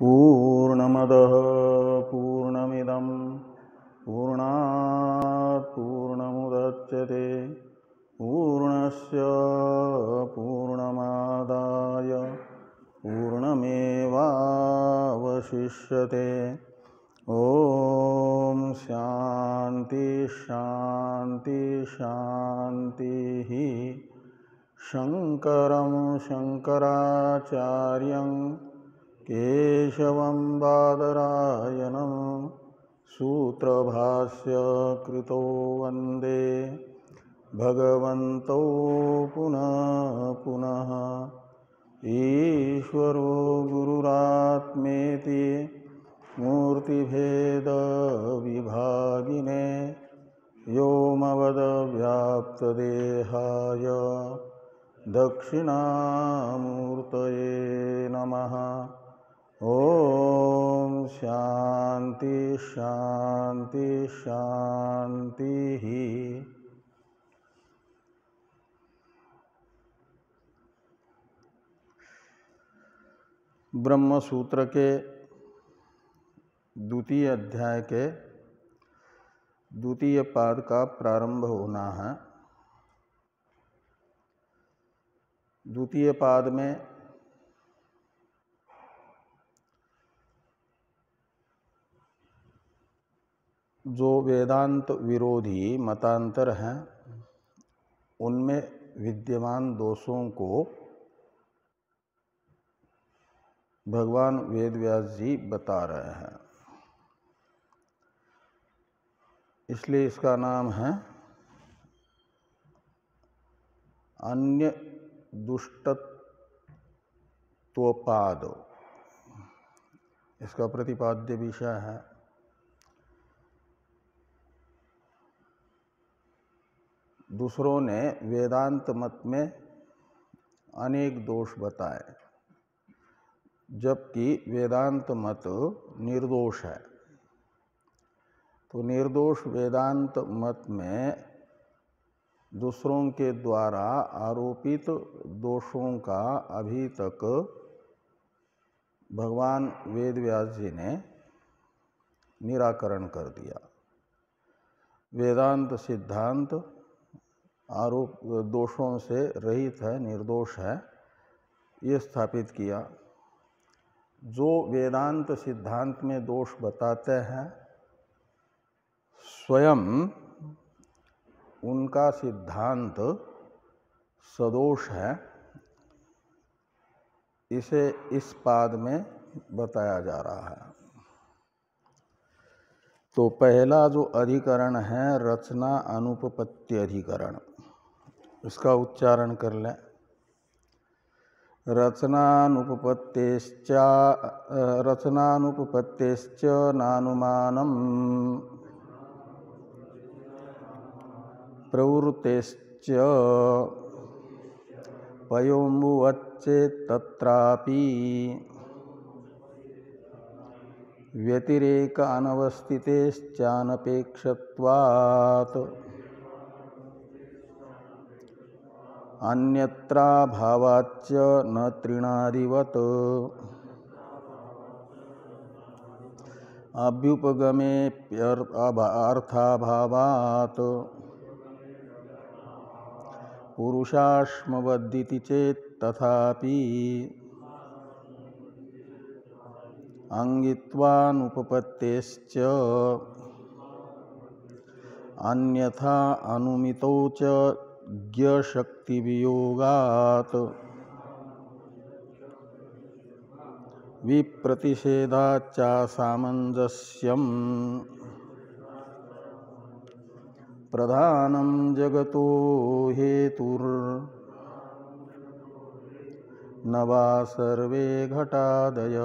पूर्णमदः पूर्णमिदं पूर्णात् पूर्णमुदच्यते पूर्णस्य पूर्णमादाय पूर्णमेवावशिष्यते। ॐ शान्ति शान्ति शान्तिः। शङ्करं शङ्कराचार्यं केशवं बादरायणं सूत्रभाष्य कृतो वन्दे भगवन्तौ पुनः पुनः। ईश्वरो गुरुरात्मेति मूर्तिभेदविभागिने व्योमवद्व्याप्तदेहाय दक्षिणामूर्तये नमः। ॐ शान्ति शान्ति शान्तिः। ब्रह्म सूत्र के द्वितीय अध्याय के द्वितीय पाद का प्रारंभ होना है। द्वितीय पाद में जो वेदांत विरोधी मतांतर हैं उनमें विद्यमान दोषों को भगवान वेदव्यास जी बता रहे हैं। इसलिए इसका नाम है अन्य दुष्टत्वपाद। इसका प्रतिपाद्य विषय है दूसरों ने वेदांत मत में अनेक दोष बताए, जबकि वेदांत मत निर्दोष है। तो निर्दोष वेदांत मत में दूसरों के द्वारा आरोपित दोषों का अभी तक भगवान वेदव्यास जी ने निराकरण कर दिया। वेदांत सिद्धांत आरोप दोषों से रहित है, निर्दोष है, ये स्थापित किया। जो वेदांत सिद्धांत में दोष बताते हैं स्वयं उनका सिद्धांत सदोष है, इसे इस पाद में बताया जा रहा है। तो पहला जो अधिकरण है रचना अनुपपत्ति अधिकरण, इसका उच्चारण कर लें। रचनानुपपत्तेश्च नानुमानम् प्रवृत्तेश्च पयोमुवच्चेत्तत्रापि व्यतिरेक अनवस्थितेश्चानपेक्षत्वात् अन्यत्राभावाच्च न तृणादिवत् अभ्युपगमेऽर्थाभावात् पुरुषाश्मवद्दिति चेत् तथापि अंगित्वानुपपत्तेश्च अन्यथा अनुमितो च ज्ञशक्तिवियोगात् विप्रतिषेधाच्चासामञ्जस्यम् प्रधानं जगतो हेतुर्न वा सर्वे घटादय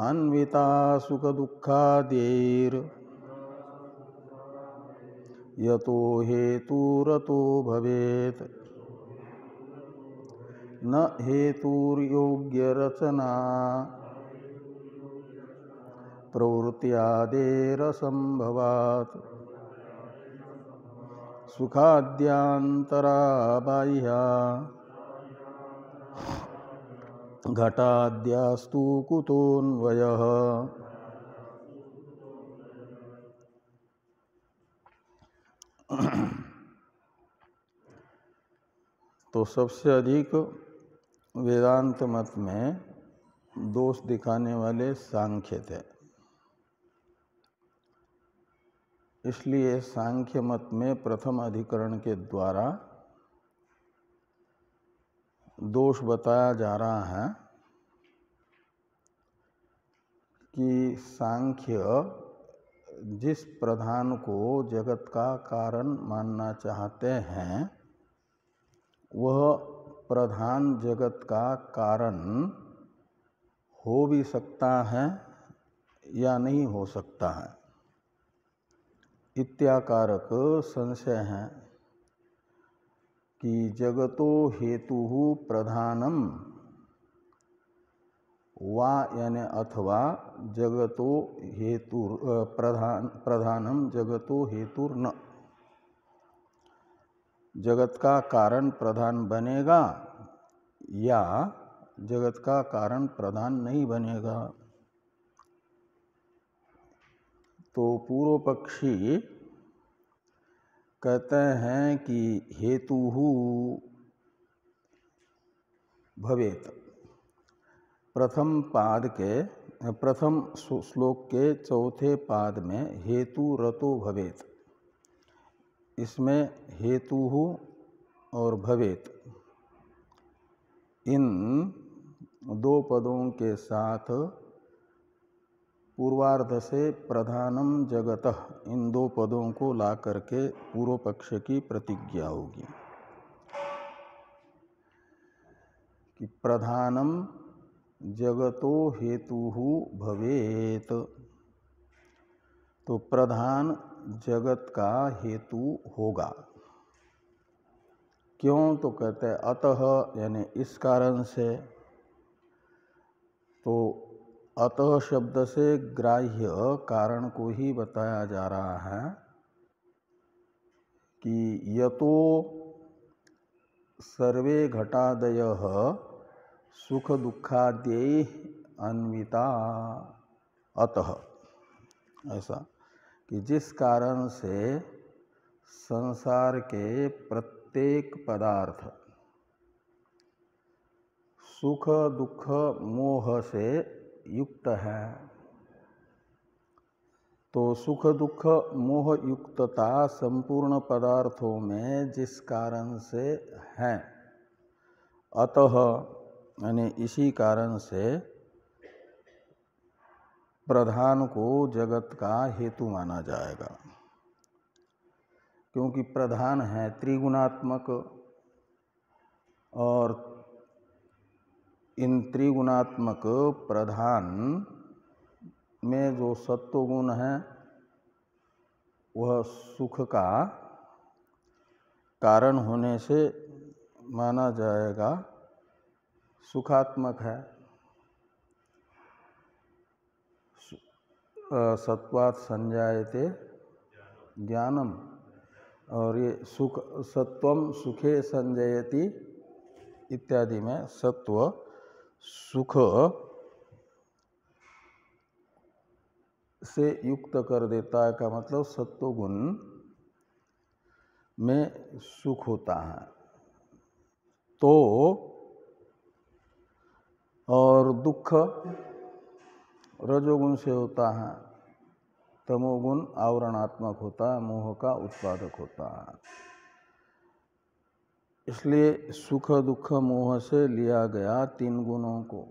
अन्विता सुखदुःखादेर् यतो हेतुरतो भवेत् न हेतुर्योग्यरचना प्रवृत्त्यादेरसंभवात् सुखाद्यांतरा बाह्या घटाद्यास्तु कुतोऽन्वयः। तो सबसे अधिक वेदांत मत में दोष दिखाने वाले सांख्य थे। इसलिए सांख्य मत में प्रथम अधिकरण के द्वारा दोष बताया जा रहा है कि सांख्य जिस प्रधान को जगत का कारण मानना चाहते हैं वह प्रधान जगत का कारण हो भी सकता है या नहीं हो सकता है इत्याकारक संशय है कि जगतो हेतुः प्रधानम वा यानी अथवा जगतो हेतु प्रधानम जगतो हेतुर्न, जगत का कारण प्रधान बनेगा या जगत का कारण प्रधान नहीं बनेगा। तो पूर्व पक्षी कहते हैं कि हेतुः भवेत। प्रथम पाद के प्रथम श्लोक के चौथे पाद में हेतु रतो भवेत, इसमें हेतुः और भवेत इन दो पदों के साथ पूर्वार्ध से प्रधानम जगतः इन दो पदों को ला करके पूर्व पक्ष की प्रतिज्ञा होगी कि प्रधानम जगतो हेतुः भवेत। तो प्रधान जगत का हेतु होगा। क्यों? तो कहते हैं अतः यानी इस कारण से। तो अतः शब्द से ग्राह्य कारण को ही बताया जा रहा है कि यतो सर्वे घटादयः सुख दुखाद्यै अन्विता अतः, ऐसा कि जिस कारण से संसार के प्रत्येक पदार्थ सुख दुख मोह से युक्त है। तो सुख दुख मोह युक्तता संपूर्ण पदार्थों में जिस कारण से है, अतः यानी इसी कारण से प्रधान को जगत का हेतु माना जाएगा। क्योंकि प्रधान है त्रिगुणात्मक और इन त्रिगुणात्मक प्रधान में जो सत्व गुण है वह सुख का कारण होने से माना जाएगा, सुखात्मक है। सत्वात् संजायते ज्ञानम, और ये सुख सत्वम सुखे संजयति इत्यादि में सत्व सुख से युक्त कर देता है का मतलब सत्व गुण में सुख होता है। तो और दुख रजोगुण से होता है, तमोगुण आवरणात्मक होता है, मोह का उत्पादक होता है। इसलिए सुख दुख मोह से लिया गया तीन गुणों को।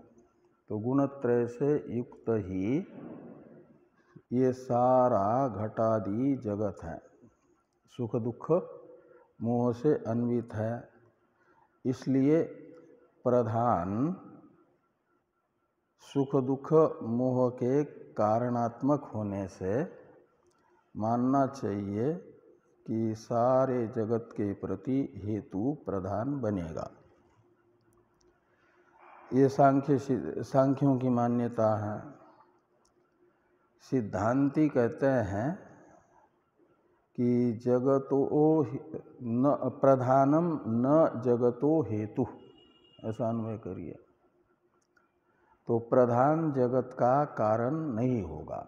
तो गुणत्रय से युक्त ही ये सारा घटादि जगत है, सुख दुख मोह से अन्वित है। इसलिए प्रधान सुख दुख मोह के कारणात्मक होने से मानना चाहिए कि सारे जगत के प्रति हेतु प्रधान बनेगा। ये सांख्यों की मान्यता है। सिद्धांती कहते हैं कि जगतो न प्रधानम न जगतो हेतु, ऐसा अन्वय करिए। तो प्रधान जगत का कारण नहीं होगा।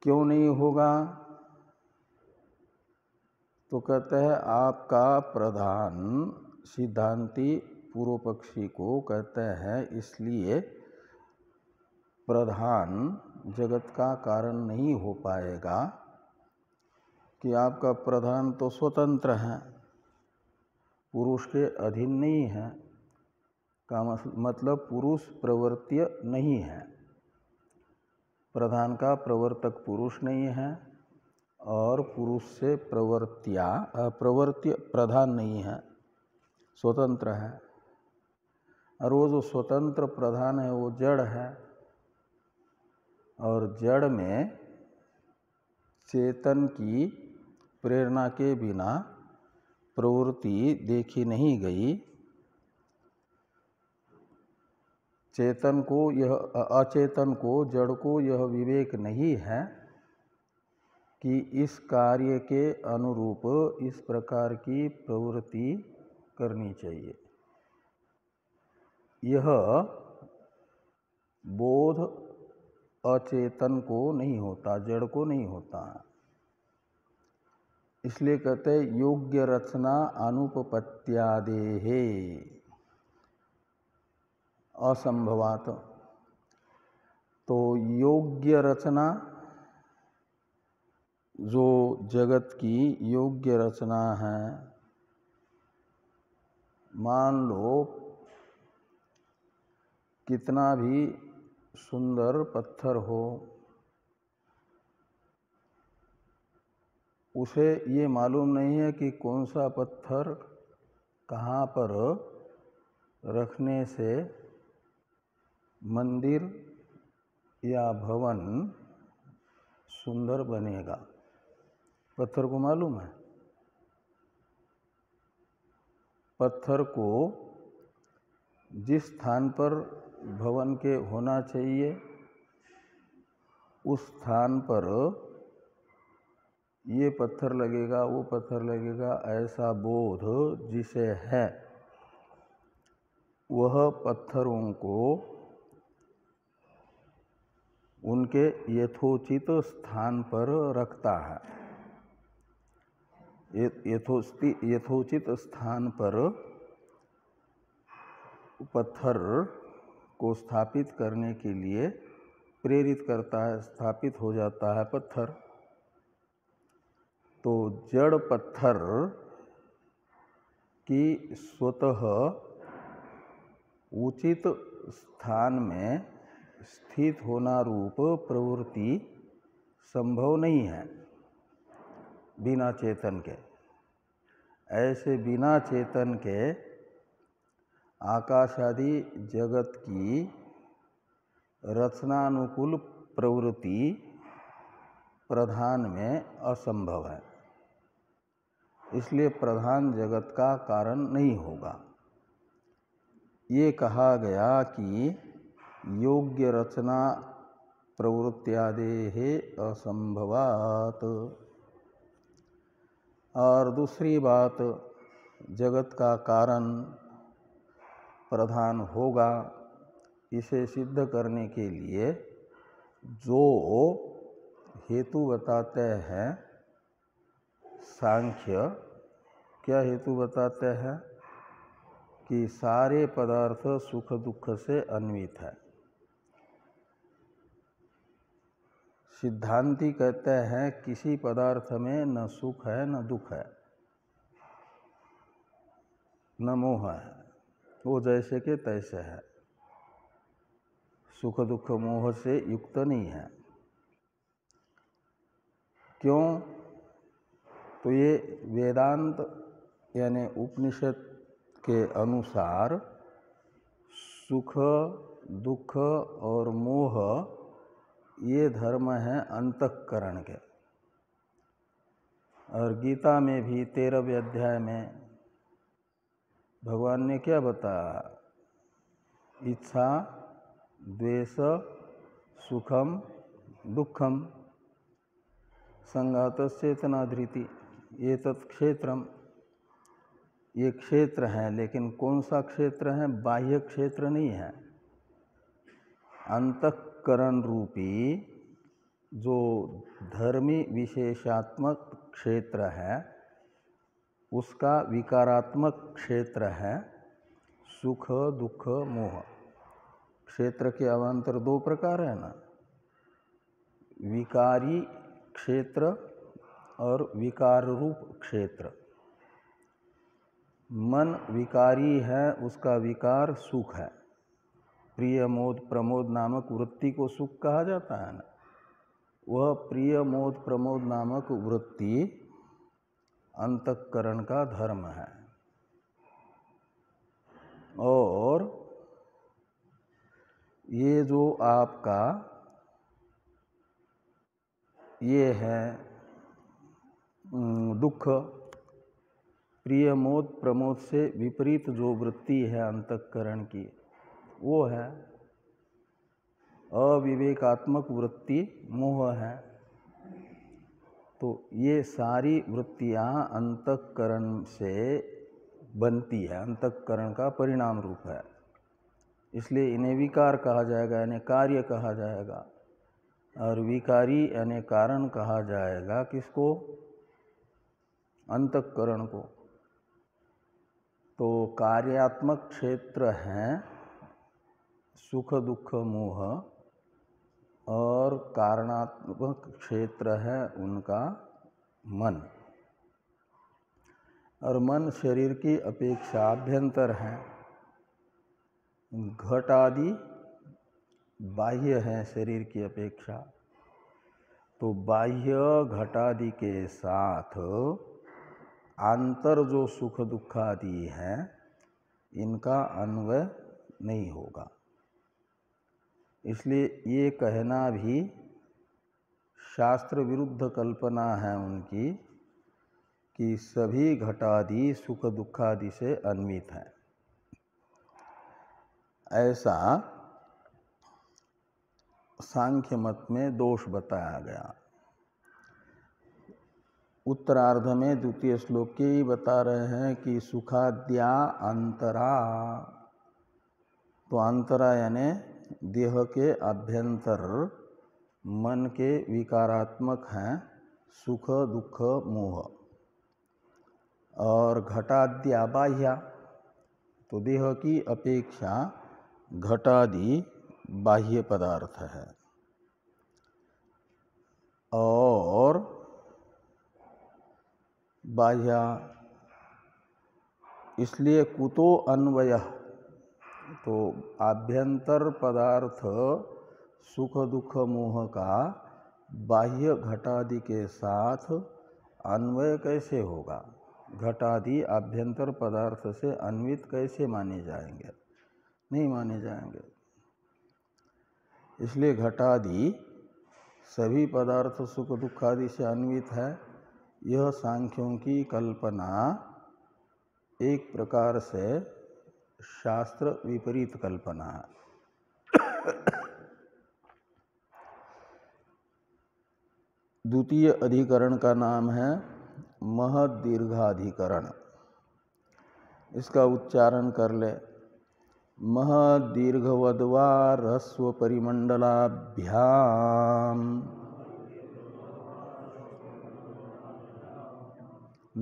क्यों नहीं होगा? तो कहते हैं आपका प्रधान, सिद्धांती पूर्व पक्षी को कहते हैं इसलिए प्रधान जगत का कारण नहीं हो पाएगा कि आपका प्रधान तो स्वतंत्र है, पुरुष के अधीन नहीं है, का मतलब पुरुष प्रवर्त्य नहीं है। प्रधान का प्रवर्तक पुरुष नहीं है और पुरुष से प्रवर्त्य प्रधान नहीं है, स्वतंत्र है। और वो जो स्वतंत्र प्रधान है वो जड़ है, और जड़ में चेतन की प्रेरणा के बिना प्रवृत्ति देखी नहीं गई। चेतन को यह, अचेतन को, जड़ को यह विवेक नहीं है कि इस कार्य के अनुरूप इस प्रकार की प्रवृत्ति करनी चाहिए। यह बोध अचेतन को नहीं होता, जड़ को नहीं होता। इसलिए कहते हैं योग्य रचना अनुपपत्यादेहे असंभवात। तो योग्य रचना, जो जगत की योग्य रचना है, मान लो कितना भी सुंदर पत्थर हो, उसे ये मालूम नहीं है कि कौन सा पत्थर कहाँ पर रखने से मंदिर या भवन सुंदर बनेगा। पत्थर को मालूम है? पत्थर को जिस स्थान पर भवन के होना चाहिए उस स्थान पर ये पत्थर लगेगा, वो पत्थर लगेगा, ऐसा बोध जिसे है वह पत्थरों को उनके यथोचित स्थान पर रखता है। यथोचित स्थान पर पत्थर को स्थापित करने के लिए प्रेरित करता है, स्थापित हो जाता है पत्थर। तो जड़ पत्थर की स्वतः उचित स्थान में स्थित होना रूप प्रवृत्ति संभव नहीं है बिना चेतन के। ऐसे बिना चेतन के आकाश आदि जगत की रचनानुकूल प्रवृत्ति प्रधान में असंभव है। इसलिए प्रधान जगत का कारण नहीं होगा। ये कहा गया कि योग्य रचना प्रवृत्त्यादेहे असंभवात। और दूसरी बात, जगत का कारण प्रधान होगा, इसे सिद्ध करने के लिए जो हेतु बताते हैं सांख्य, क्या हेतु बताते हैं? कि सारे पदार्थ सुख दुख से अन्वित है। सिद्धांती कहते हैं किसी पदार्थ में न सुख है न दुख है न मोह है, वो जैसे के तैसे है, सुख दुख मोह से युक्त नहीं है। क्यों? तो ये वेदांत यानी उपनिषद के अनुसार सुख दुख और मोह ये धर्म हैं अंतःकरण के। और गीता में भी 13वें अध्याय में भगवान ने क्या बताया? इच्छा द्वेष सुखम दुखम संघातश्चेतना धृति ये तत्क्षेत्रम। ये क्षेत्र है, लेकिन कौन सा क्षेत्र है? बाह्य क्षेत्र नहीं है, अंतःकरण रूपी जो धर्मी विशेषात्मक क्षेत्र है उसका विकारात्मक क्षेत्र है सुख दुख मोह। क्षेत्र के अवान्तर दो प्रकार है ना, विकारी क्षेत्र और विकार रूप क्षेत्र। मन विकारी है, उसका विकार सुख है। प्रिय मोद प्रमोद नामक वृत्ति को सुख कहा जाता है ना, वह प्रिय मोद प्रमोद नामक वृत्ति अंतःकरण का धर्म है। और ये जो आपका ये है दुख, प्रिय मोद प्रमोद से विपरीत जो वृत्ति है अंतःकरण की, वो है अविवेकात्मक वृत्ति, मोह है। तो ये सारी वृत्तियां अंतःकरण से बनती है, अंतःकरण का परिणाम रूप है। इसलिए इन्हें विकार कहा जाएगा, इन्हें कार्य कहा जाएगा। और विकारी यानी कारण कहा जाएगा किसको? अंतःकरण को। तो कार्यात्मक क्षेत्र हैं सुख दुख मोह, और कारणात्मक क्षेत्र है उनका मन। और मन शरीर की अपेक्षा अभ्यंतर है, घट आदि बाह्य है शरीर की अपेक्षा। तो बाह्य घटादि के साथ आंतर जो सुख दुख आदि है इनका अन्वय नहीं होगा। इसलिए ये कहना भी शास्त्र विरुद्ध कल्पना है उनकी कि सभी घटादि सुख दुखादि से अन्वित हैं। ऐसा सांख्य मत में दोष बताया गया। उत्तरार्ध में द्वितीय श्लोक के ही बता रहे हैं कि सुखाद्या अंतरा। तो अंतरा यानी देह के अभ्यंतर मन के विकारात्मक हैं सुख दुख मोह। और घटाद्या बाह्या, तो देह की अपेक्षा घटादि बाह्य पदार्थ है। और बाह्य इसलिए कुतो अन्वय, तो आभ्यंतर पदार्थ सुख दुख मोह का बाह्य घटादि के साथ अन्वय कैसे होगा? घटादि आभ्यंतर पदार्थ से अन्वित कैसे माने जाएंगे? नहीं माने जाएंगे। इसलिए घटादि सभी पदार्थ सुख दुख आदि से अन्वित है। यह सांख्यों की कल्पना एक प्रकार से शास्त्र विपरीत कल्पना है। द्वितीय अधिकरण का नाम है महदीर्घाधिकरण। इसका उच्चारण कर ले। महदीर्घवद्वा ह्रस्व परिमंडलाभ्याम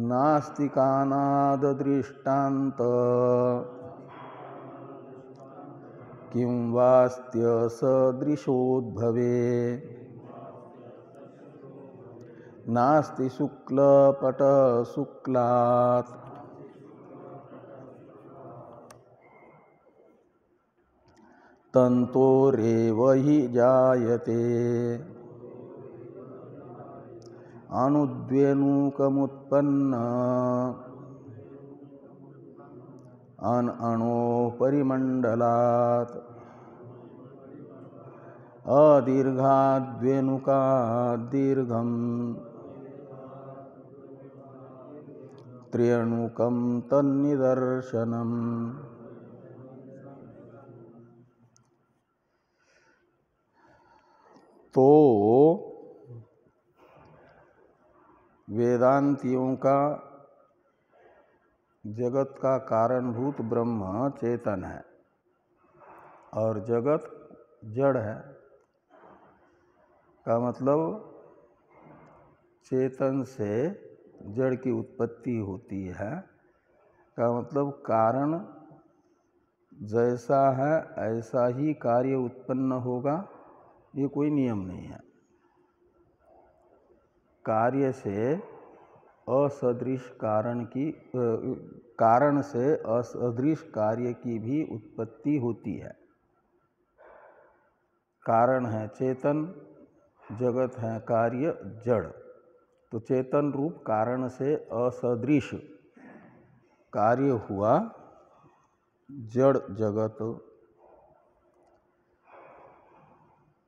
नास्तिकानाद दृष्टान्त किं वास्त्य सदृशोद्भवे नास्ति शुक्लपट शुक्लात् तन्तोरेव हि जायते अनुद्वेणुकमुत्पन्न अनअणोः परिमण्डलात् अदीर्घाद्वेणुकात् दीर्घम् त्र्यणुकं तन्निदर्शनम्। तो वेदांतियों का जगत का कारणभूत ब्रह्म चेतन है और जगत जड़ है का मतलब चेतन से जड़ की उत्पत्ति होती है का मतलब कारण जैसा है ऐसा ही कार्य उत्पन्न होगा, ये कोई नियम नहीं है। कार्य से असदृश कारण से असदृश कार्य की भी उत्पत्ति होती है। कारण है चेतन, जगत है कार्य जड़, तो चेतन रूप कारण से असदृश कार्य हुआ जड़ जगत।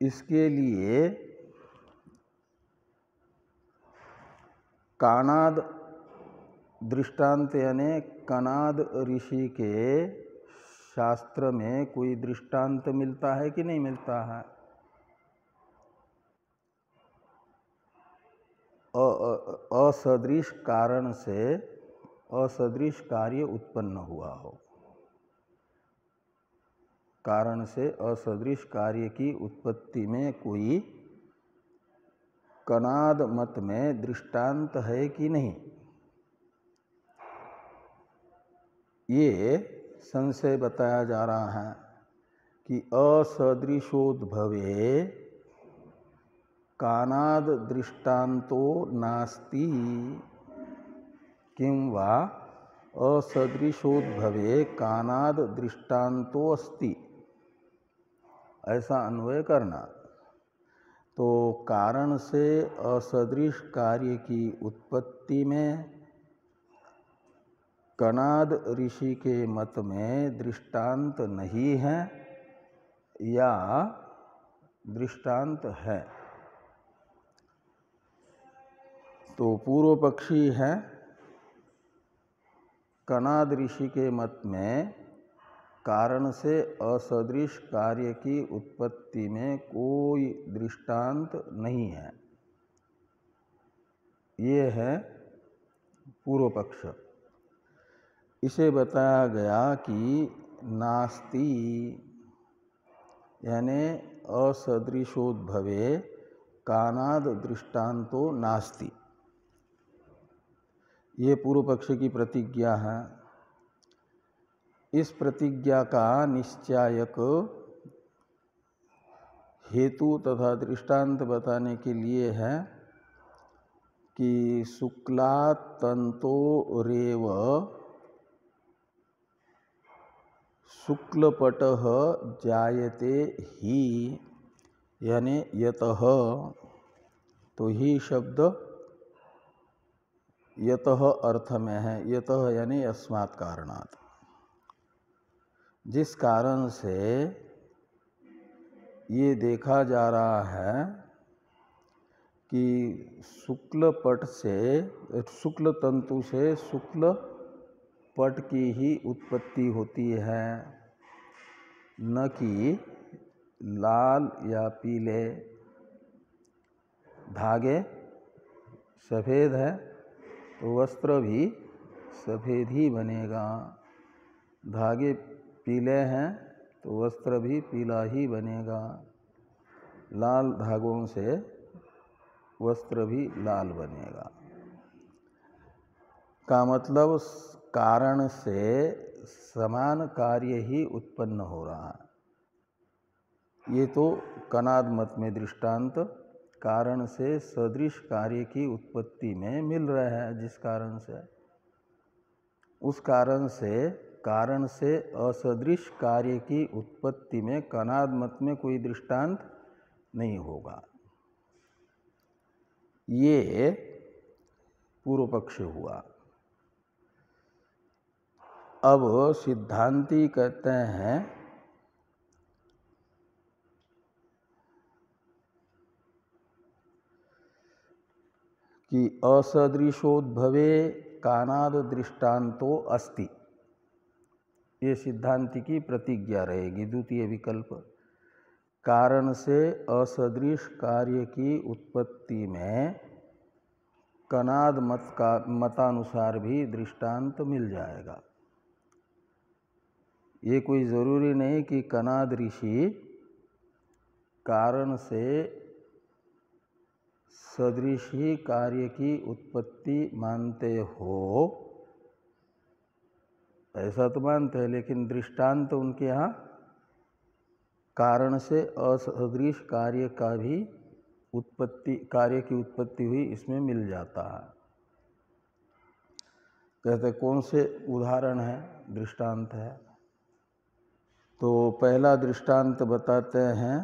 इसके लिए कानाद दृष्टांत यानी कनाद ऋषि के शास्त्र में कोई दृष्टांत मिलता है कि नहीं मिलता है? असदृश कारण से असदृश कार्य उत्पन्न हुआ हो, कारण से असदृश कार्य की उत्पत्ति में कोई कनाद मत में दृष्टांत है कि नहीं, ये संशय बताया जा रहा है कि असदृशोद्भवे कानाद दृष्टांतो नास्ति किं वा असदृशोद्भवे कानाद दृष्टांतो अस्ति, ऐसा अन्वय करना। तो कारण से असदृश कार्य की उत्पत्ति में कनाद ऋषि के मत में दृष्टांत नहीं है या दृष्टांत है? तो पूर्व पक्षी है कनाद ऋषि के मत में कारण से असदृश कार्य की उत्पत्ति में कोई दृष्टांत नहीं है, ये है पूर्व पक्ष। इसे बताया गया कि नास्ति यानी असदृशोद्भवे कानाद दृष्टांतो नास्ति, ये पूर्व पक्ष की प्रतिज्ञा है। इस प्रतिज्ञा का निश्चायक हेतु तथा दृष्टांत बताने के लिए है कि शुक्लातंतो रेव शुक्लपटः जायते ही यानी यतः, तो ही शब्द यतः अर्थ में है, यतः यानी अस्मात् कारणात्, जिस कारण से ये देखा जा रहा है कि शुक्ल पट से शुक्ल तंतु से शुक्ल पट की ही उत्पत्ति होती है, न कि लाल या पीले। धागे सफ़ेद है तो वस्त्र भी सफ़ेद ही बनेगा, धागे पीले हैं तो वस्त्र भी पीला ही बनेगा, लाल धागों से वस्त्र भी लाल बनेगा। का मतलब कारण से समान कार्य ही उत्पन्न हो रहा है। ये तो कनाद मत में दृष्टांत कारण से सदृश कार्य की उत्पत्ति में मिल रहा है, जिस कारण से उस कारण से असदृश कार्य की उत्पत्ति में कनाद मत में कोई दृष्टांत नहीं होगा, ये पूर्व पक्ष हुआ। अब सिद्धांती कहते हैं कि असदृशोद्भवे कानाद दृष्टांतो अस्ति, ये सिद्धांति की प्रतिज्ञा रहेगी। द्वितीय विकल्प, कारण से असदृश कार्य की उत्पत्ति में कनाद मतानुसार भी दृष्टांत मिल जाएगा। ये कोई ज़रूरी नहीं कि कनाद ऋषि कारण से सदृश ही कार्य की उत्पत्ति मानते हो, ऐसा तो मानते हैं, लेकिन दृष्टांत उनके यहाँ कारण से असदृश कार्य का भी कार्य की उत्पत्ति हुई इसमें मिल जाता है। कहते कौन से उदाहरण है, दृष्टांत है? तो पहला दृष्टांत बताते हैं,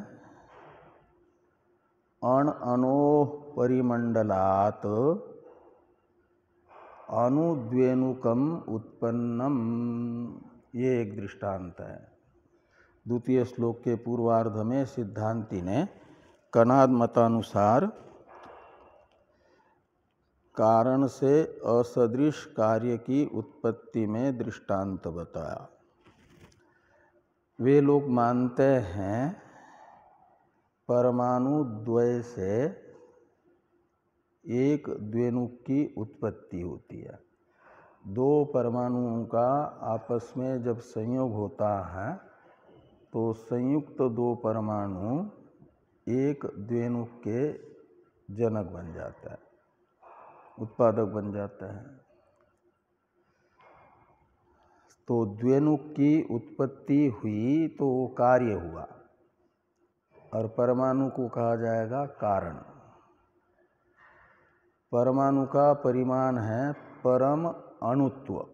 अण अनोः परिमंडलात् अनुद्वेनुकम उत्पन्नम, ये एक दृष्टांत है। द्वितीय श्लोक के पूर्वार्ध में सिद्धांती ने कनाद मतानुसार कारण से असदृश कार्य की उत्पत्ति में दृष्टांत बताया। वे लोग मानते हैं परमाणु द्वय से एक द्वेनुक की उत्पत्ति होती है। दो परमाणुओं का आपस में जब संयोग होता है तो संयुक्त दो परमाणु एक द्वेनुक के जनक बन जाता है, उत्पादक बन जाता है। तो द्वेनुक की उत्पत्ति हुई तो वो कार्य हुआ, और परमाणु को कहा जाएगा कारण। परमाणु का परिमाण है परम अणुत्व,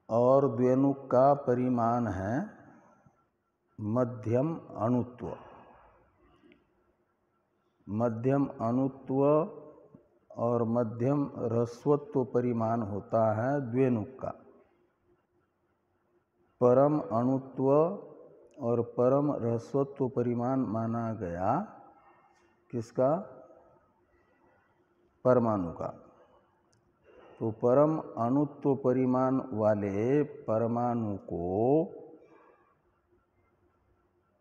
और द्वेनुक का परिमाण है मध्यम अणुत्व। मध्यम अणुत्व और मध्यम ह्रस्वत्व परिमाण होता है द्वेनुक का। परम अणुत्व और परम ह्रस्वत्व परिमाण माना गया किसका? परमाणु का। तो परम अणुत्व परिमाण वाले परमाणु को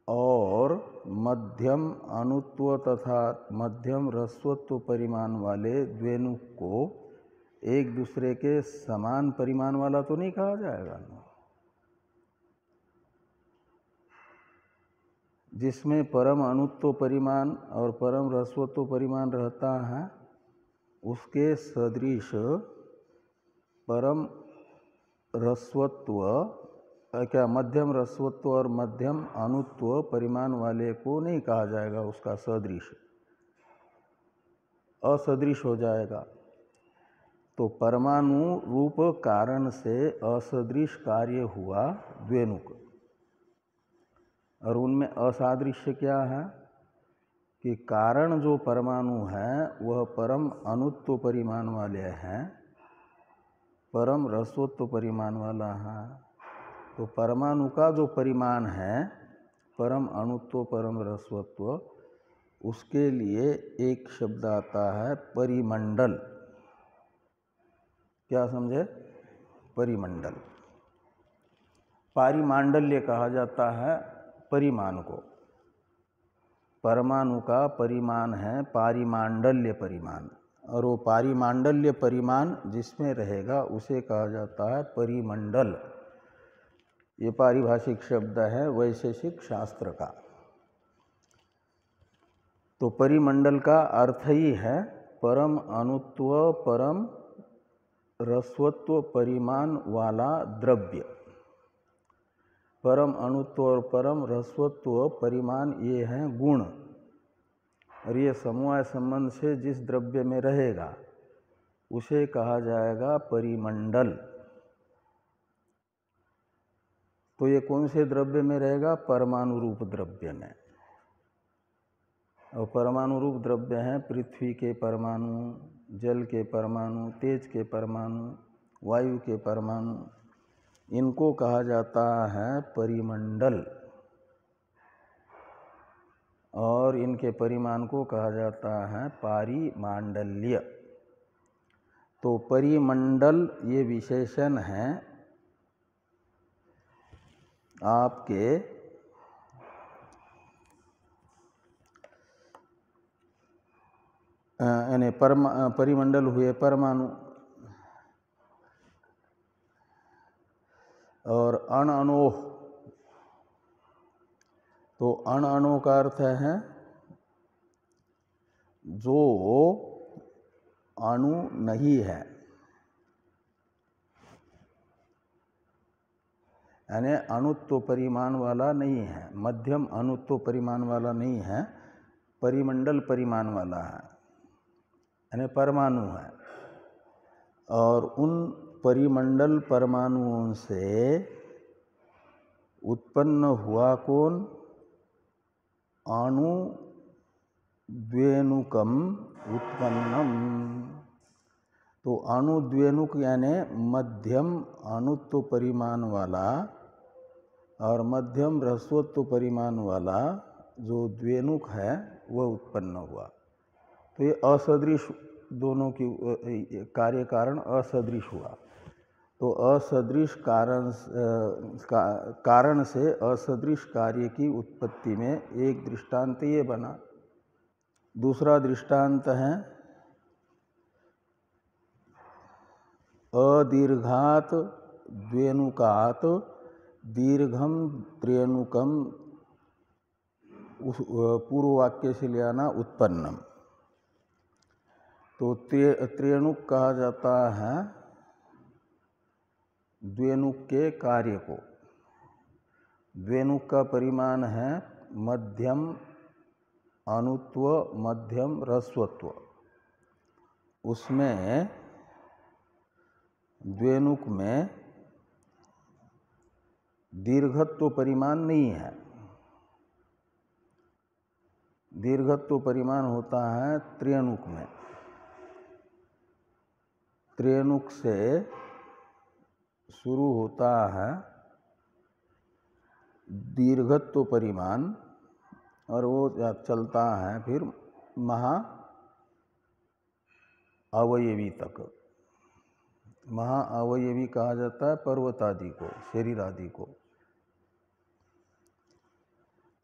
और मध्यम अणुत्व तथा मध्यम ह्रस्वत्व परिमाण वाले द्वेनुक को एक दूसरे के समान परिमाण वाला तो नहीं कहा जाएगा। जिसमें परम अणुत्व परिमाण और परम ह्रस्वत्व परिमाण रहता है, उसके सदृश परम ह्रस्वत्व मध्यम ह्रस्वत्व और मध्यम अणुत्व परिमाण वाले को नहीं कहा जाएगा उसका सदृश, असदृश हो जाएगा। तो परमाणु रूप कारण से असदृश कार्य हुआ द्वेनुक, और उनमें असादृश्य क्या है कि कारण जो परमाणु है वह परम अणुत्व परिमाण वाले हैं, परम ह्रस्वत्व परिमाण वाला है। तो परमाणु का जो परिमाण है परम अणुत्व परम ह्रस्वत्व, उसके लिए एक शब्द आता है परिमंडल। क्या समझे? परिमंडल। पारिमांडल्य कहा जाता है परिमाण को। परमाणु का परिमाण है पारिमांडल्य परिमाण, और वो पारिमांडल्य परिमाण जिसमें रहेगा उसे कहा जाता है परिमंडल। ये पारिभाषिक शब्द है वैशेषिक शास्त्र का। तो परिमंडल का अर्थ ही है परम अणुत्व परम ह्रस्वत्व परिमाण वाला द्रव्य। परम अणुत्व और परम ह्रस्वत्व परिमाण ये हैं गुण, और ये समवाय संबंध से जिस द्रव्य में रहेगा उसे कहा जाएगा परिमंडल। तो ये कौन से द्रव्य में रहेगा? परमाणु रूप द्रव्य में। और परमाणु रूप द्रव्य हैं पृथ्वी के परमाणु, जल के परमाणु, तेज के परमाणु, वायु के परमाणु। इनको कहा जाता है परिमंडल, और इनके परिमाण को कहा जाता है पारिमांडल्य। तो परिमंडल ये विशेषण है आपके यानी परिमंडल हुए परमाणु, और अण अनोह तो अण अणु का अर्थ है जो अणु नहीं है, यानी अणुत्व परिमाण वाला नहीं है, मध्यम अणुत्व परिमाण वाला नहीं है, परिमंडल परिमाण वाला है, यानी परमाणु है। और उन परिमंडल परमाणुओं से उत्पन्न हुआ कौन? अणु द्वेणुकम उत्पन्नम। तो अणु द्वेणुक यानी मध्यम अणुत्व परिमाण वाला और मध्यम ह्रस्वत्व परिमाण वाला जो द्वेणुक है वह उत्पन्न हुआ। तो ये असदृश, दोनों की कार्य कारण असदृश हुआ। तो असदृश कारण से असदृश कार्य की उत्पत्ति में एक दृष्टांत ये बना। दूसरा दृष्टांत है अदीर्घात द्वेणुकात दीर्घम त्रेणुकम, उस पूर्व वाक्य से ले आना उत्पन्नम। तो त्रेणुक कहा जाता है द्वेणुक के कार्य को। द्वेणुक का परिमाण है मध्यम अणुत्व, मध्यम ह्रस्वत्व। उसमें द्वेणुक में दीर्घत्व परिमाण नहीं है। दीर्घत्व परिमाण होता है त्रेणुक में। त्रेणुक से शुरू होता है दीर्घत्व परिमाण और वो चलता है फिर महा अवयवी तक। महा अवयवी कहा जाता है पर्वत आदि को, शरीर आदि को।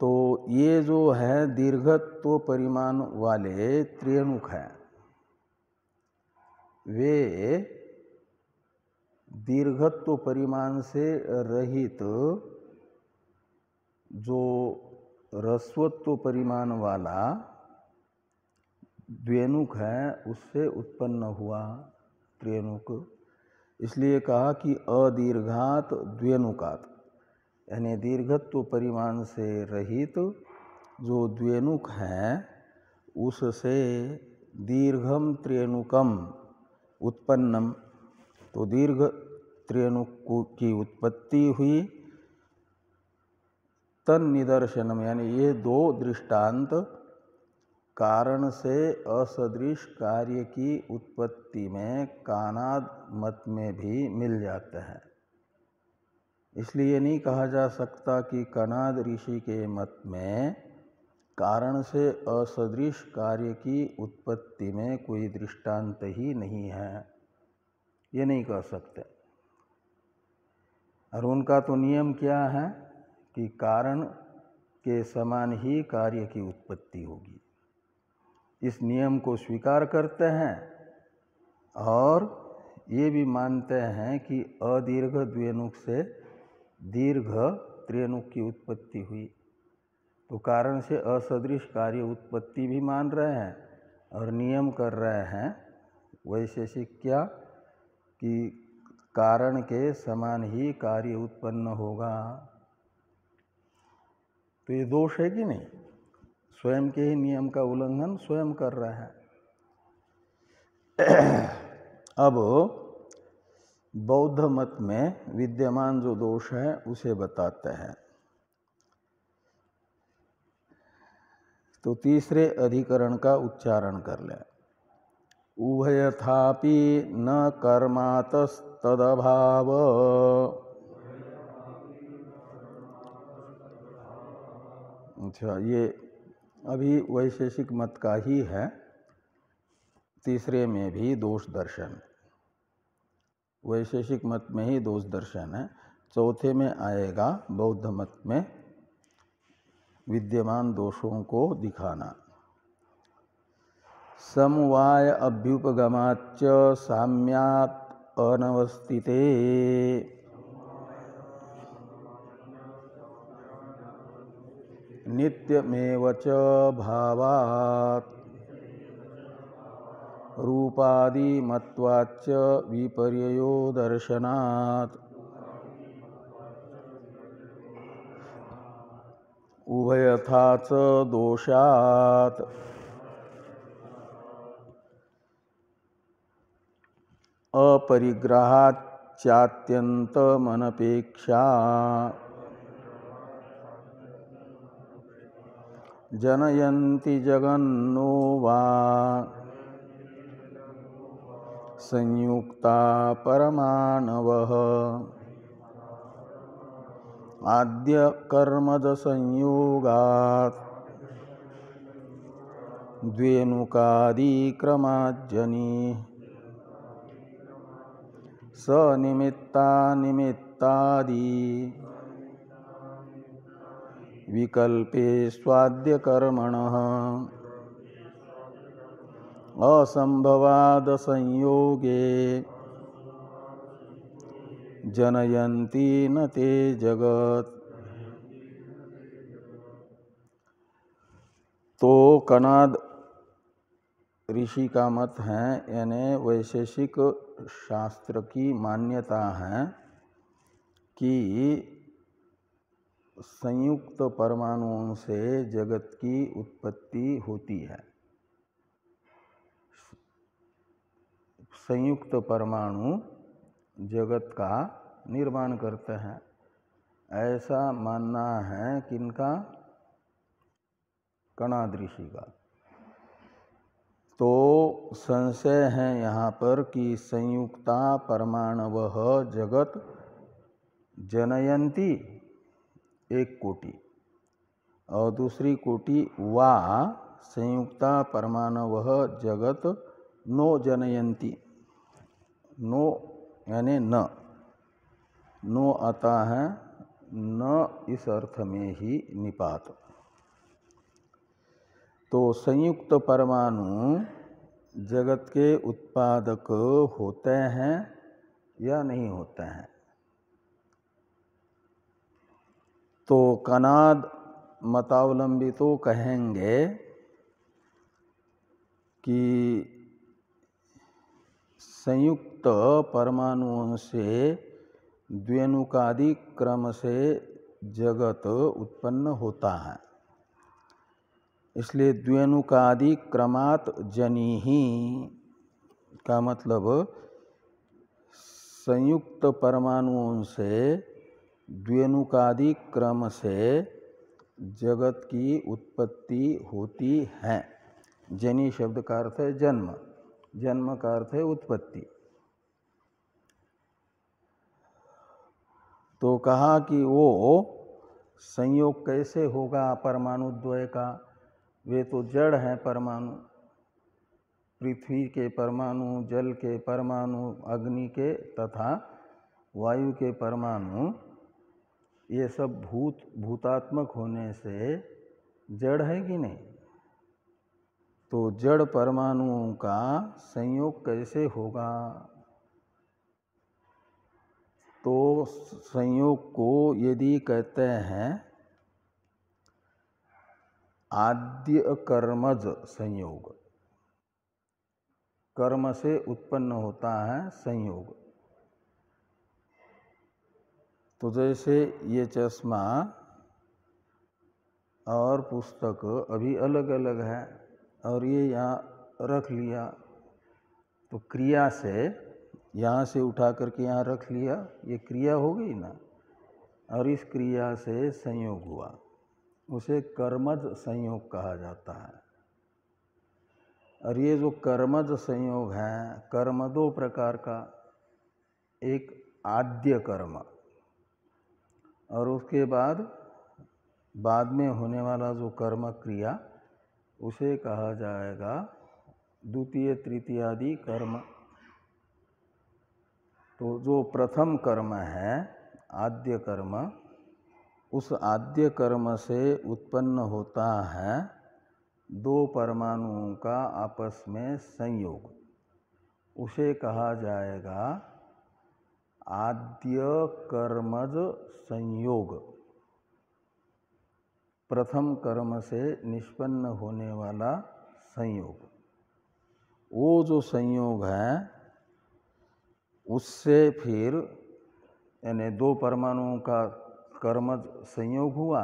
तो ये जो है दीर्घत्व परिमाण वाले त्रेणुक हैं, वे दीर्घत्व परिमाण से रहित जो ह्रस्वत्व परिमाण वाला द्वेणुक है उससे उत्पन्न हुआ त्रेणुक। इसलिए कहा कि अदीर्घात द्वेणुकात, यानी दीर्घत्व परिमाण से रहित जो द्वेणुक है उससे दीर्घम त्रेणुकम उत्पन्नम। तो दीर्घ त्रेणुक की उत्पत्ति हुई। तन निदर्शनम, यानी ये दो दृष्टांत कारण से असदृश कार्य की उत्पत्ति में कानाद मत में भी मिल जाते हैं। इसलिए नहीं कहा जा सकता कि कनाद ऋषि के मत में कारण से असदृश कार्य की उत्पत्ति में कोई दृष्टांत ही नहीं है, ये नहीं कह सकते। और उनका तो नियम क्या है कि कारण के समान ही कार्य की उत्पत्ति होगी। इस नियम को स्वीकार करते हैं और ये भी मानते हैं कि अदीर्घ द्वेणुक से दीर्घ त्रेणुक की उत्पत्ति हुई। तो कारण से असदृश कार्य उत्पत्ति भी मान रहे हैं और नियम कर रहे हैं वैशेषिक क्या कि कारण के समान ही कार्य उत्पन्न होगा। तो ये दोष है कि नहीं? स्वयं के ही नियम का उल्लंघन स्वयं कर रहे हैं। अब बौद्ध मत में विद्यमान जो दोष है उसे बताते हैं। तो तीसरे अधिकरण का उच्चारण कर लें। उभयथापि न कर्मातस्तदभाव अच्छा, ये अभी वैशेषिक मत का ही है। तीसरे में भी दोष दर्शन, वैशेषिक मत में ही दोष दर्शन है। चौथे में आएगा बौद्ध मत में विद्यमान दोषों को दिखाना। समवाय अभ्युपगमाच्च साम्यात् अनवस्थिते नित्यमेव च भावात् रूपादिमत्वाच्च विपर्ययो दर्शनात् उभयथा च दोषात् अपरिग्रहाच्चात्यन्तमनपेक्षा जनयन्ति जगन्नो वा संयुक्ता परमाणवः आद्य कर्मज संयोगात् द्वेनुकादिक्रमाज्जनी सनिमित्ता निमित्तादि विकल्पे स्वाद्य कर्मणः असंभवाद संयोगे जनयन्ति न ते जगत। तो कनाद ऋषि का मत है, यानी वैशेषिक शास्त्र की मान्यता है कि संयुक्त परमाणुओं से जगत की उत्पत्ति होती है। संयुक्त परमाणु जगत का निर्माण करते हैं, ऐसा मानना है किनका? कणाद ऋषि का। तो संशय है यहाँ पर कि संयुक्ता परमाणवः जगत जनयन्ति एक कोटि, और दूसरी कोटि वा संयुक्ता परमाणवः जगत नो जनयन्ति। नो यानी न, नो आता है न इस अर्थ में ही निपात। तो संयुक्त परमाणु जगत के उत्पादक होते हैं या नहीं होते हैं? तो कनाद मतावलंबी तो कहेंगे कि संयुक्त परमाणुओं से द्वेनुकादि क्रम से जगत उत्पन्न होता है, इसलिए द्वेनुकादि क्रमात् जनी ही का मतलब संयुक्त परमाणुओं से द्वेनुकादि क्रम से जगत की उत्पत्ति होती है। जनी शब्द का अर्थ है जन्म, जन्म का अर्थ है उत्पत्ति। तो कहा कि वो संयोग कैसे होगा परमाणु द्वय का? वे तो जड़ हैं परमाणु, पृथ्वी के परमाणु, जल के परमाणु, अग्नि के तथा वायु के परमाणु, ये सब भूतात्मक होने से जड़ है कि नहीं? तो जड़ परमाणुओं का संयोग कैसे होगा? तो संयोग को यदि कहते हैं आद्य कर्मज संयोग, कर्म से उत्पन्न होता है संयोग। तो जैसे ये चश्मा और पुस्तक अभी अलग अलग है और ये यहाँ रख लिया, तो क्रिया से यहाँ से उठा करके यहाँ रख लिया, ये क्रिया हो गई ना, और इस क्रिया से संयोग हुआ, उसे कर्मज संयोग कहा जाता है। और ये जो कर्मज संयोग है, कर्म दो प्रकार का, एक आद्य कर्म और उसके बाद में होने वाला जो कर्म क्रिया, उसे कहा जाएगा द्वितीय तृतीयादि कर्म। तो जो प्रथम कर्म है आद्य कर्म, उस आद्य कर्म से उत्पन्न होता है दो परमाणुओं का आपस में संयोग, उसे कहा जाएगा आद्य कर्मज संयोग। प्रथम कर्म से निष्पन्न होने वाला संयोग, वो जो संयोग है उससे फिर यानी दो परमाणुओं का कर्मज संयोग हुआ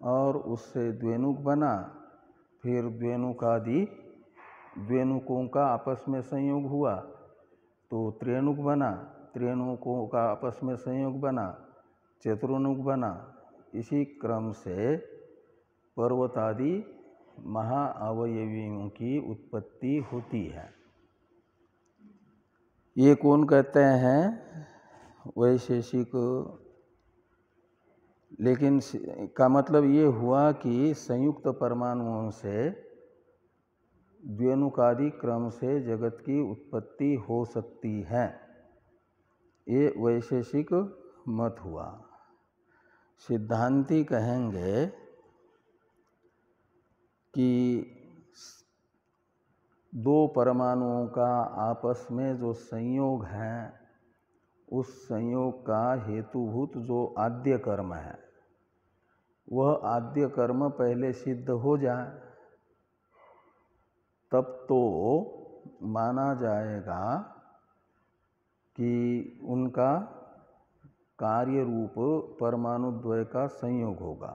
और उससे द्वेनुक बना, फिर द्वेनुकादि द्वेनुकों का आपस में संयोग हुआ तो त्रेणुक बना, त्रेणुकों का आपस में संयोग बना, चतुर्णुक बना। इसी क्रम से पर्वतादि महाअवयवियों की उत्पत्ति होती है। ये कौन कहते हैं? वैशेषिक। लेकिन का मतलब ये हुआ कि संयुक्त परमाणुओं से द्वेनुकादि क्रम से जगत की उत्पत्ति हो सकती है, ये वैशेषिक मत हुआ। सिद्धांती कहेंगे कि दो परमाणुओं का आपस में जो संयोग है, उस संयोग का हेतुभूत जो आद्य कर्म है, वह आद्य कर्म पहले सिद्ध हो जाए तब तो माना जाएगा कि उनका कार्य रूप परमाणुद्वय का संयोग होगा,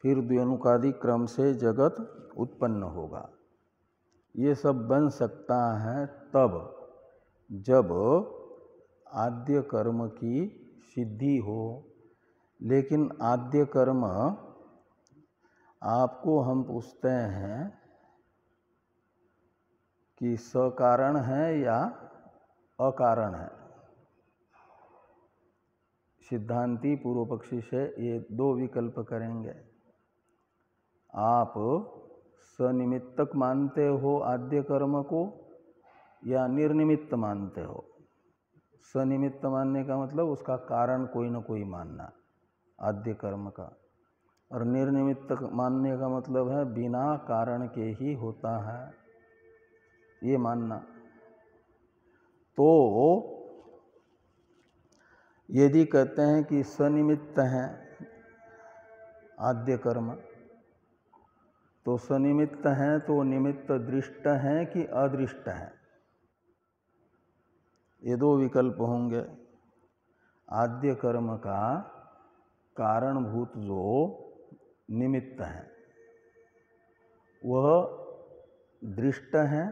फिर द्वेनुकादि क्रम से जगत उत्पन्न होगा। ये सब बन सकता है तब जब आद्य कर्म की सिद्धि हो। लेकिन आद्य कर्म आपको हम पूछते हैं कि सकारण है या अकारण है। सिद्धांती पूर्व पक्षी से ये दो विकल्प करेंगे। आप सनिमित्तक मानते हो आद्य कर्म को या निर्निमित्त मानते हो। सनिमित्त मानने का मतलब उसका कारण कोई न कोई मानना आद्य कर्म का, और निर्निमित्त मानने का मतलब है बिना कारण के ही होता है, ये मानना। तो यदि कहते हैं कि सनिमित्त है आद्य कर्म, तो सनिमित्त हैं तो निमित्त दृष्ट हैं कि अदृष्ट हैं, ये दो विकल्प होंगे। आद्य कर्म का कारणभूत जो निमित्त है वह दृष्ट है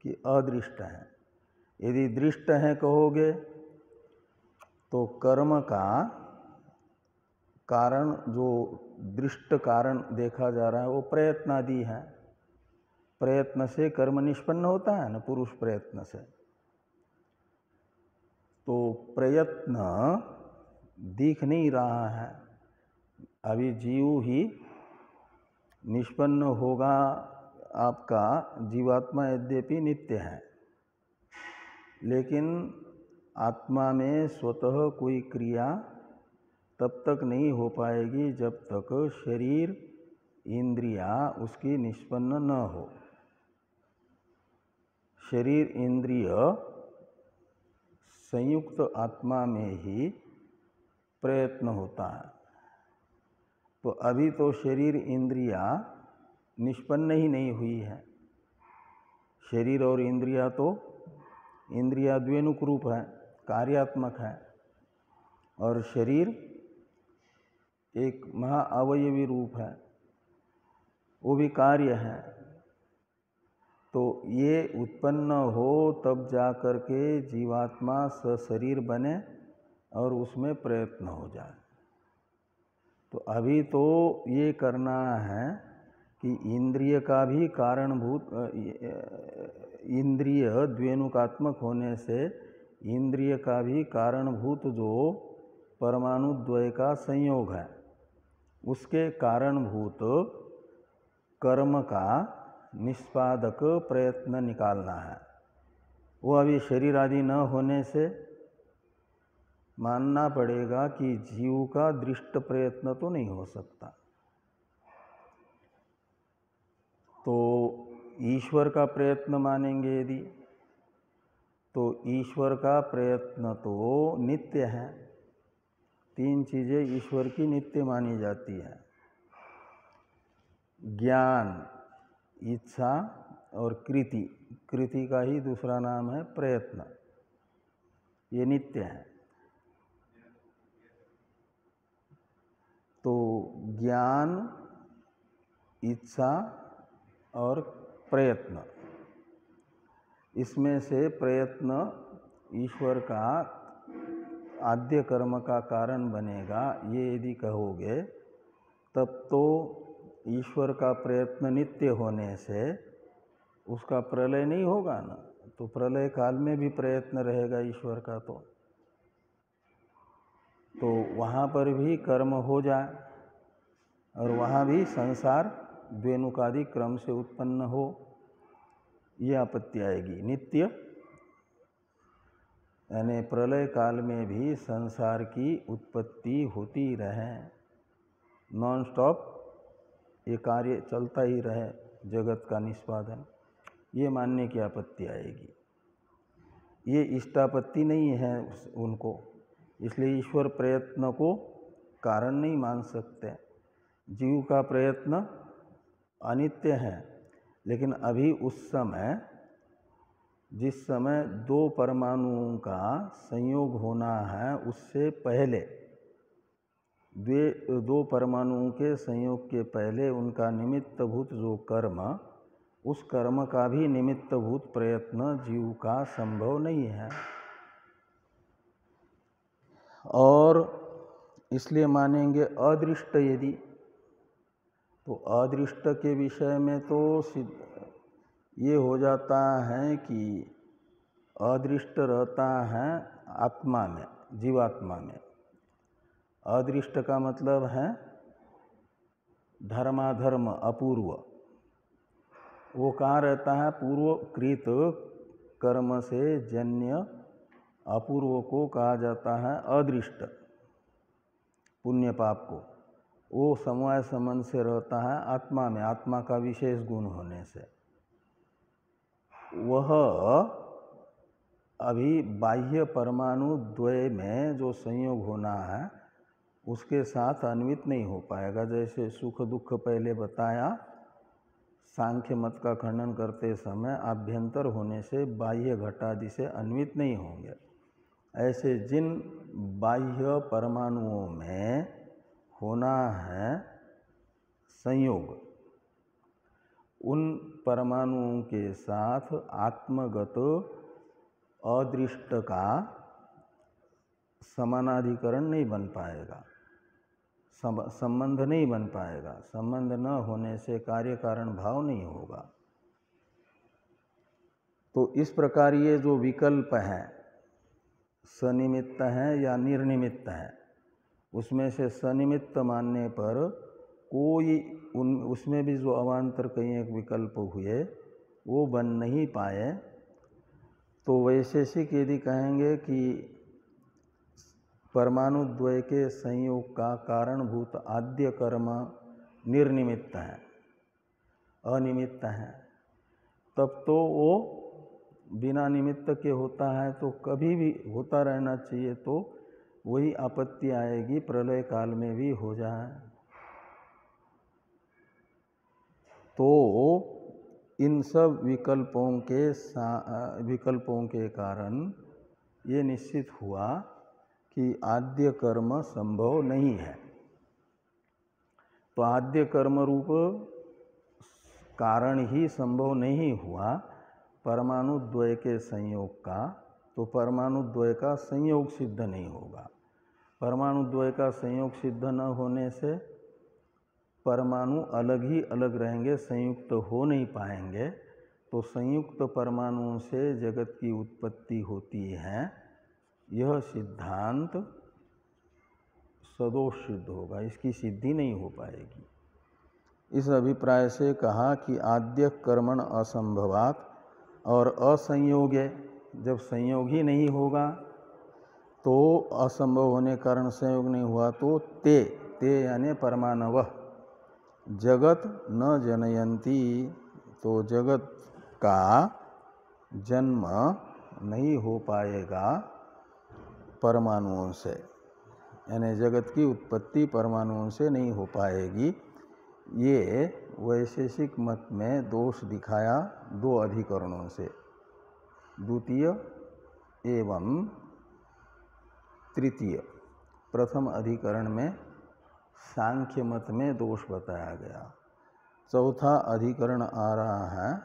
कि अदृष्ट है। यदि दृष्ट है कहोगे तो कर्म का कारण जो दृष्ट कारण देखा जा रहा है वो प्रयत्नादि है। प्रयत्न से कर्म निष्पन्न होता है ना, पुरुष प्रयत्न से। तो प्रयत्न दिख नहीं रहा है, अभी जीव ही निष्पन्न होगा। आपका जीवात्मा यद्यपि नित्य है, लेकिन आत्मा में स्वतः कोई क्रिया तब तक नहीं हो पाएगी जब तक शरीर इंद्रिया उसकी निष्पन्न न हो। शरीर इंद्रिय संयुक्त आत्मा में ही प्रयत्न होता है। तो अभी तो शरीर इंद्रिया निष्पन्न ही नहीं हुई है। शरीर और इंद्रिया तो इंद्रिया द्वेनुक रूप है, कार्यात्मक है, और शरीर एक महाअवयवी रूप है, वो भी कार्य है। तो ये उत्पन्न हो तब जा कर के जीवात्मा सशरीर बने और उसमें प्रयत्न हो जाए। तो अभी तो ये करना है कि इंद्रिय का भी कारणभूत, इंद्रिय द्वेनुकात्मक होने से इंद्रिय का भी कारणभूत जो परमाणु द्वय का संयोग है, उसके कारणभूत कर्म का निष्पादक प्रयत्न निकालना है। वो अभी शरीर आदि न होने से मानना पड़ेगा कि जीव का दृष्ट प्रयत्न तो नहीं हो सकता। तो ईश्वर का प्रयत्न मानेंगे यदि, तो ईश्वर का प्रयत्न तो नित्य है। तीन चीज़ें ईश्वर की नित्य मानी जाती है। ज्ञान, इच्छा और कृति, कृति का ही दूसरा नाम है प्रयत्न, ये नित्य है। तो ज्ञान, इच्छा और प्रयत्न, इसमें से प्रयत्न ईश्वर का आद्य कर्म का कारण बनेगा, ये यदि कहोगे तब तो ईश्वर का प्रयत्न नित्य होने से उसका प्रलय नहीं होगा ना, तो प्रलय काल में भी प्रयत्न रहेगा ईश्वर का, तो वहाँ पर भी कर्म हो जाए और वहाँ भी संसार द्वेनुकादि क्रम से उत्पन्न हो, ये आपत्ति आएगी। नित्य यानी प्रलय काल में भी संसार की उत्पत्ति होती रहे, नॉन स्टॉप ये कार्य चलता ही रहे, जगत का निष्पादन, ये मानने की आपत्ति आएगी। ये इष्टापत्ति नहीं है उनको, इसलिए ईश्वर प्रयत्न को कारण नहीं मान सकते। जीव का प्रयत्न अनित्य है, लेकिन अभी उस समय, जिस समय दो परमाणुओं का संयोग होना है, उससे पहले दो परमाणुओं के संयोग के पहले उनका निमित्तभूत जो कर्म, उस कर्म का भी निमित्तभूत प्रयत्न जीव का संभव नहीं है। और इसलिए मानेंगे अदृष्ट यदि, तो अदृष्ट के विषय में तो ये हो जाता है कि अदृष्ट रहता है आत्मा में, जीवात्मा में। अदृष्ट का मतलब है धर्माधर्म अपूर्व, वो कहाँ रहता है? पूर्वकृत कर्म से जन्य अपूर्व को कहा जाता है अदृष्ट, पुण्य पाप को। वो समवाय संबंध से रहता है आत्मा में, आत्मा का विशेष गुण होने से। वह अभी बाह्य परमाणु द्वय में जो संयोग होना है उसके साथ अन्वित नहीं हो पाएगा। जैसे सुख दुख पहले बताया, सांख्य मत का खंडन करते समय आभ्यंतर होने से बाह्य घटादि से अन्वित नहीं होंगे। ऐसे जिन बाह्य परमाणुओं में होना है संयोग, उन परमाणुओं के साथ आत्मगत अदृष्ट का समानाधिकरण नहीं बन पाएगा, संबंध नहीं बन पाएगा। संबंध न होने से कार्य कारण भाव नहीं होगा। तो इस प्रकार ये जो विकल्प हैं, सनिमित्त हैं या निर्निमित्त हैं, उसमें से सनिमित्त मानने पर कोई उसमें भी जो अवान्तर कई एक विकल्प हुए वो बन नहीं पाए। तो वैशेषिक यदि कहेंगे कि परमाणु द्वय के संयोग का कारणभूत आद्य कर्म निर्निमित्त है, अनिमित्त है, तब तो वो बिना निमित्त के होता है, तो कभी भी होता रहना चाहिए, तो वही आपत्ति आएगी प्रलय काल में भी हो जाए। तो इन सब विकल्पों के कारण ये निश्चित हुआ कि आद्य कर्म संभव नहीं है। तो आद्य कर्म रूप कारण ही संभव नहीं हुआ परमाणु द्वय के संयोग का, तो परमाणु द्वय का संयोग सिद्ध नहीं होगा। परमाणु द्वय का संयोग सिद्ध न होने से परमाणु अलग ही अलग रहेंगे, संयुक्त हो नहीं पाएंगे। तो संयुक्त परमाणुओं से जगत की उत्पत्ति होती है, यह सिद्धांत सदोष सिद्ध होगा, इसकी सिद्धि नहीं हो पाएगी। इस अभिप्राय से कहा कि आद्य कर्मण असंभवात, और असंयोगे, जब संयोग ही नहीं होगा तो असंभव होने कारण संयोग नहीं हुआ, तो ते यानी परमाणव जगत न जनयन्ति, तो जगत का जन्म नहीं हो पाएगा परमाणुओं से, यानी जगत की उत्पत्ति परमाणुओं से नहीं हो पाएगी। ये वैशेषिक मत में दोष दिखाया दो अधिकरणों से, द्वितीय एवं तृतीय। प्रथम अधिकरण में सांख्य मत में दोष बताया गया। चौथा अधिकरण आ रहा है,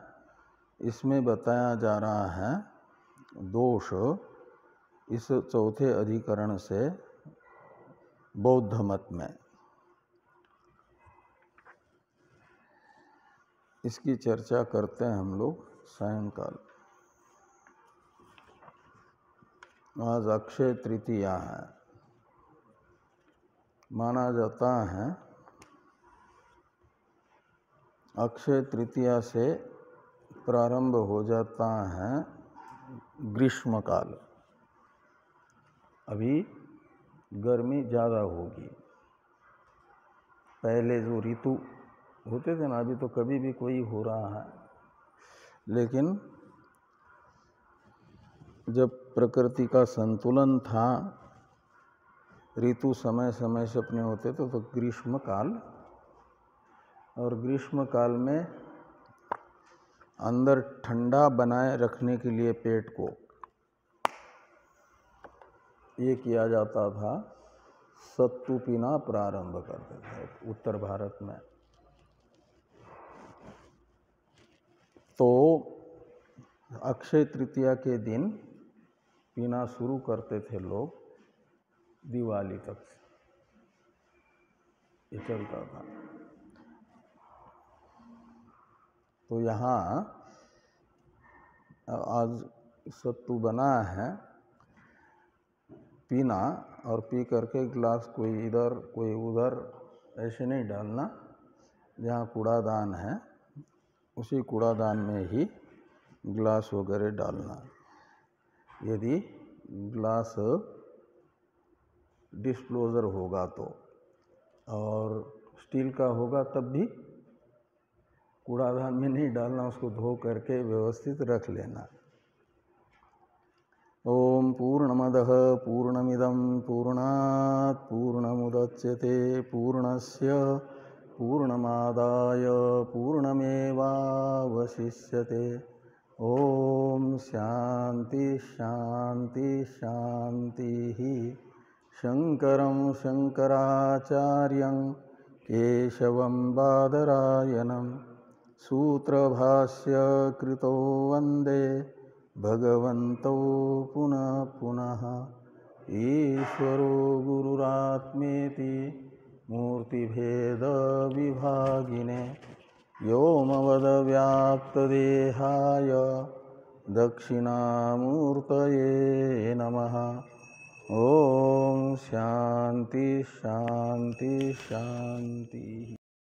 इसमें बताया जा रहा है दोष इस चौथे अधिकरण से बौद्ध मत में। इसकी चर्चा करते हैं हम लोग सायंकाल। आज अक्षय तृतीया है। माना जाता है अक्षय तृतीया से प्रारंभ हो जाता है ग्रीष्म काल। अभी गर्मी ज़्यादा होगी। पहले जो ऋतु होते थे ना, अभी तो कभी भी कोई हो रहा है, लेकिन जब प्रकृति का संतुलन था, ऋतु समय समय से अपने होते थे, तो ग्रीष्म काल, और ग्रीष्म काल में अंदर ठंडा बनाए रखने के लिए पेट को ये किया जाता था, सत्तू पीना प्रारंभ करते थे उत्तर भारत में। तो अक्षय तृतीया के दिन पीना शुरू करते थे लोग, दिवाली तक ये चलता था। तो यहाँ आज सत्तू बना है, पीना, और पी करके गिलास कोई इधर कोई उधर ऐसे नहीं डालना। जहाँ कूड़ादान है उसी कूड़ादान में ही गिलास वगैरह डालना। यदि गिलास डिस्पोजर होगा तो, और स्टील का होगा तब भी कूड़ादान में नहीं डालना, उसको धो करके व्यवस्थित रख लेना। ओम पूर्णमदः पूर्णमिदं पूर्णात् पूर्णमुदच्यते पूर्णस्य पूर्णमादाय पूर्णमेवावशिष्यते। ओम शांति शांति शांतिः। शंकरं शंकराचार्यं केशवं बादरायणं सूत्रभाष्य कृतो वंदे भगवन्तौ पुनः पुनः। ईश्वरो गुरुरात्मेति मूर्तिभेद विभागिने व्योमवद्व्याप्तदेहाय दक्षिणामूर्तये नमः। ओम शांति शांति शांति।